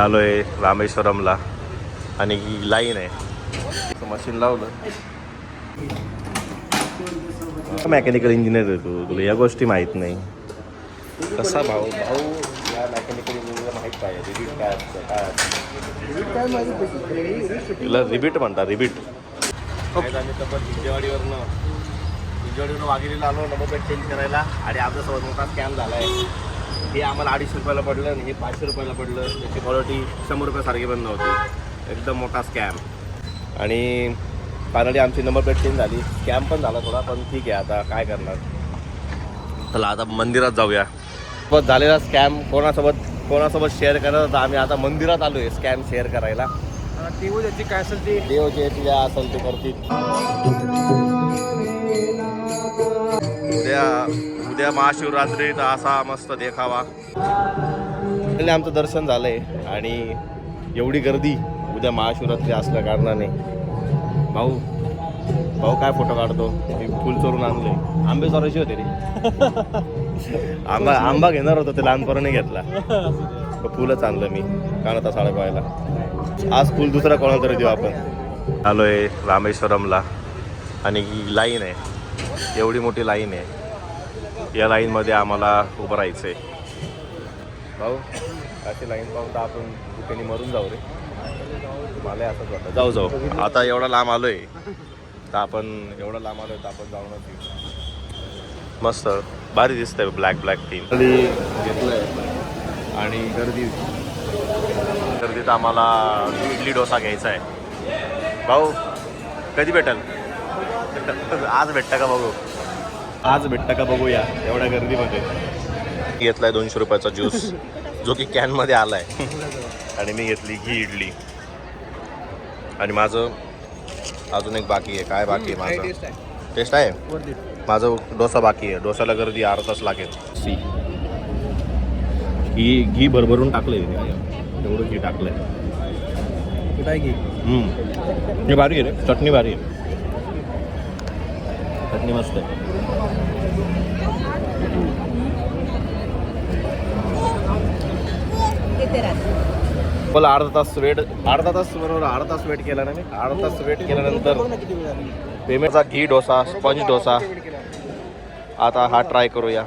आलोय रामेश्वरमला आणि ही लाईन आहे. मशीन लावलं. मेकॅनिकल इंजिनियर आहे तू, तुला या गोष्टी माहीत नाही. कसा भाऊ या मेकॅनिकल इंजिनियरला माहीत पाहिजे रिबीट काय असतं काय. तुला रिबीट म्हणतात रिबीट. आम्ही तर हिंजेवाडीवरनं वाघिरीला आलो नंबर प्लेट चेंज करायला आणि आमच्यासोबत मोठा स्कॅम झाला आहे. हे आम्हाला 250 रुपयाला पडलं आणि हे 500 रुपयाला पडलं. त्याची क्वालिटी 100 रुपयासारखी पण नव्हती. एकदम मोठा स्कॅम. आणि फायनली आमची नंबर प्लेट चेंज झाली. स्कॅम पण झाला थोडा, पण ठीक आहे आता काय करणार. चला आता मंदिरात जाऊया. सोबत झालेला स्कॅम कोणासोबत शेअर करत होता. आम्ही आता मंदिरात आलो आहे स्कॅम शेअर करायला. देव ज्याची काय असेल ते देव जे तुझ्या असेल ते करतील. उद्या महाशिवरात्री तर असा मस्त देखावा. आमचं दर्शन झालंय आणि एवढी गर्दी उद्या महाशिवरात्री असल्या कारणाने. भाऊ काय फोटो काढतो. मी फुल चोरून आणले. आंबे चोरायचे होते रे. आंबा घेणार होतो ते लहानपणाने घेतला. फुलच आणलं मी कानाचा साडे पाहायला. आज फुल दुसरा कोणाला तरी देऊ आपण. आलोय रामेश्वरमला आणि ही लाईन आहे. एवढी मोठी लाईन आहे. या लाईनमध्ये आम्हाला उभं राहायचं आहे. भाऊ अशी लाईन पाहून तर आपण दुकानी मरून जाऊ रे. मला असंच वाटतं. जाऊ आता एवढा लांब आलोय तर आपण जाऊनच येऊ. मस्त भारी दिसतंय. ब्लॅक थीम घेतलंय आणि गर्दीत आम्हाला इडली डोसा घ्यायचा आहे. भाऊ कधी भेटेल. आज भेटतं का बघूया एवढ्या गर्दीमध्ये. घेतलाय 200 रुपयाचा ज्यूस जो की कॅनमध्ये आलाय. आणि मी घेतली घी इडली. आणि माझं अजून एक बाकी आहे. काय बाकी आहे माझं. टेस्ट आहे माझं. डोसा बाकी आहे. डोसाला गर्दी अर्धा तास लागेल. घी भरभरून टाकलंय. एवढं घी टाकलंय. हे भारी आहे रे. चटणी भारी आहे. चटणी मस्त आहे. मला अर्धा तास वेट केला ना मी. अर्धा तास वेट केल्यानंतर पेमेंटचा घी डोसा, स्पंज डोसा. आता हा ट्राय करूया.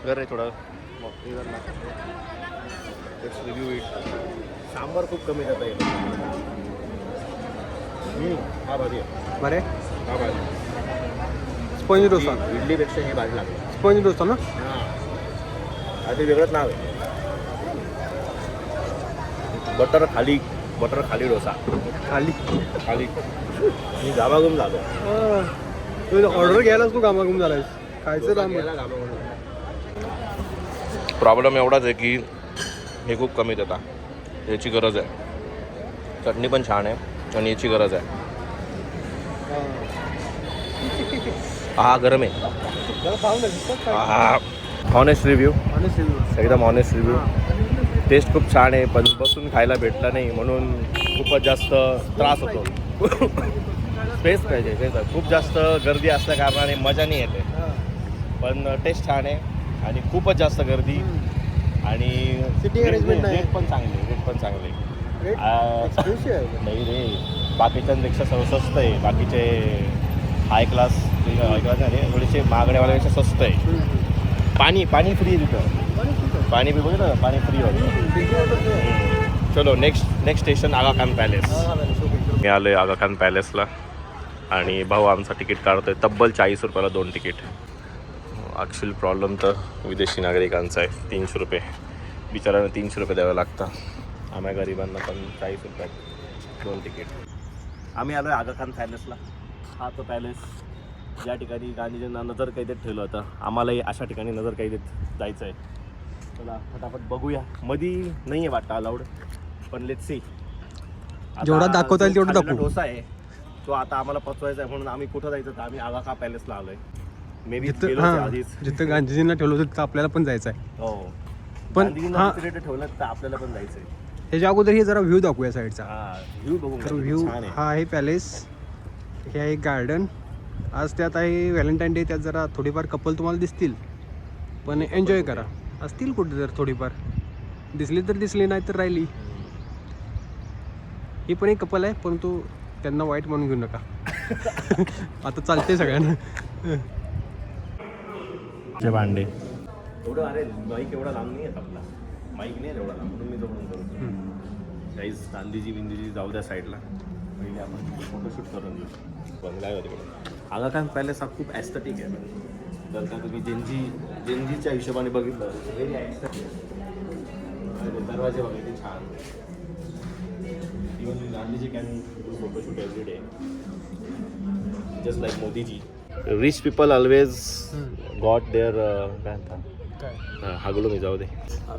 रे थोडं रिव्ह्यू इट. सांबार खूप कमी देता येईल. हा भारी आहे. बरे हा भारी. स्पंज डोसा इडलीपेक्षा हे भारी लागलं. स्पंज डोसा ना. हां ते वेगळंच नाव आहे. बटर खाली डोसा. खाली मी घामाघूम झालो. ऑर्डर घ्यायलाच तू घामाघूम झालायस. खायचं प्रॉब्लेम एवढाच आहे की हे खूप कमी देता. याची गरज आहे. चटणी पण छान आहे आणि याची गरज आहे. हा गरम आहे. हा ऑनेस्ट रिव्ह्यू. एकदम ऑनेस्ट रिव्ह्यू. टेस्ट खूप छान आहे पण बसून खायला भेटला नाही म्हणून खूपच जास्त त्रास होतो. स्पेस पाहिजे. खूप जास्त गर्दी असल्या कारणाने मजा नाही येते. पण टेस्ट छान आहे आणि खूपच जास्त गर्दी आणि रेट पण चांगले. नाही रे. बाकीच्यांपेक्षा स्वस्त आहे. बाकीचे हाय क्लास थोडेसे महागड्यावाल्यापेक्षा स्वस्त आहे. पाणी फ्री आहे तिथं. पाणी बी बघितलं ना. पाणी फ्री होतं. चलो नेक्स्ट स्टेशन आगा खान पॅलेस. मी आलो आहे आगा खान पॅलेसला आणि भाऊ आमचा तिकीट काढतोय. तब्बल 40 रुपयाला 2 तिकीट. ॲक्च्युअल प्रॉब्लेम तर विदेशी नागरिकांचा आहे. 300 रुपये बिचारांना 300 रुपये द्यावं लागतं. आम्हा गरिबांना पण 40 रुपयात 2 तिकीट. आम्ही आलो आहे आगा खान पॅलेसला. हा तो पॅलेस ज्या ठिकाणी गांधीजींना नजर कैदेत ठेवलं होतं. आम्हालाही अशा ठिकाणी नजर कैदेत जायचं आहे. चला फटाफट बघूया. मधी नाही आहे वाटतं अलाउड पण लेट्स सी. जेवढा दाखवता येईल तेवढं दाखवू. डोसा आहे तो आता आम्हाला पचवायचा आहे म्हणून आम्ही कुठं जायचं तर आम्ही आगा खान पॅलेसला आलोय. मे बी जिथं गांधीजींना ठेवलं होतं तिथं आपल्याला पण जायचं आहे. हो पण ठेवलं तर आपल्याला पण जायचं आहे. त्याच्या अगोदर हे जरा व्ह्यू दाखवूया साईडचा. व्ह्यू बघू. तर व्ह्यू हा आहे पॅलेस. हे आहे गार्डन. आज त्यात आहे व्हॅलेंटाईन डे. त्यात जरा थोडीफार कपल तुम्हाला दिसतील पण एन्जॉय करा. असतील कुठे जर थोडीफार दिसली तर दिसली नाही तर राहिली. ही पण एक कपल आहे, परंतु त्यांना वाईट म्हणून घेऊ नका. आता चालते सगळ्यांना. ते भांडे एवढं, अरे माईक एवढा लांब नाही आहे आपला, माईक नाही एवढा लांब, म्हणून मी जवळून करतो. काहीच गांधीजी बिंदीजी जाऊ द्या साईडला, पहिले आपण फोटोशूट करून घेऊ. बंगला आहे तिकडे. आगा खान पॅलेस हा खूप ॲस्थेटिक आहे. जर का तुम्ही जेनजीच्या हिशोबाने बघितलं व्हेरी ॲस्थेटिक आहे. दरवाजे वगैरे छान. Even Gandhiji can photoshoot every day, just like Modiji. Rich people always got there काय म्हणतात, हागलो मी, जाऊ दे.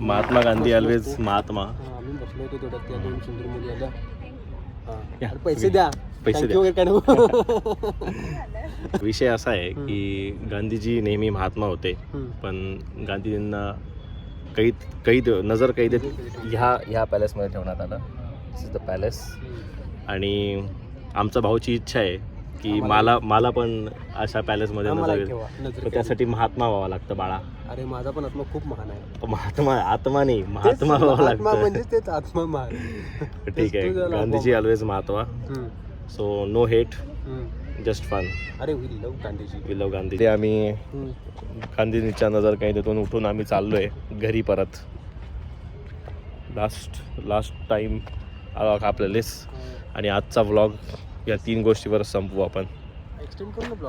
महात्मा गांधी ऑलवेज महात्मा. आम्ही बसलो होतो तेवढ्यात, त्या 2 सुंदर मुली आल्या. या, पैसे द्या, पैसे Thank you वगैरे काय नको. विषय असा आहे की गांधीजी नेहमी महात्मा होते, पण गांधीजींना कैद नजर कैदेत ह्या पॅलेसमध्ये ठेवण्यात आलं. दिस इज द पॅलेस. आणि आमचा भाऊची इच्छा आहे की मला पण अशा पॅलेसमध्ये नजर, तर त्यासाठी महात्मा व्हावं लागतं बाळा. अरे माझा पण आत्मा खूप महान आहे. आत्मा नाही, महात्मा व्हावं लागतं. म्हणजे तेच आत्मा महान. ठीक आहे, Gandhiji always Mahatma. So no hate, just fun. अरे we love Gandhiji, we love Gandhi. आम्ही गांधीजींच्या नजर कैदेतून उठून आम्ही चाललोय घरी परत. लास्ट टाइम आपल्या लिस्ट. आणि आजचा व्लॉग या 3 गोष्टीवर संपवू आपण. एक्सटेंड करू ना ब्लॉग.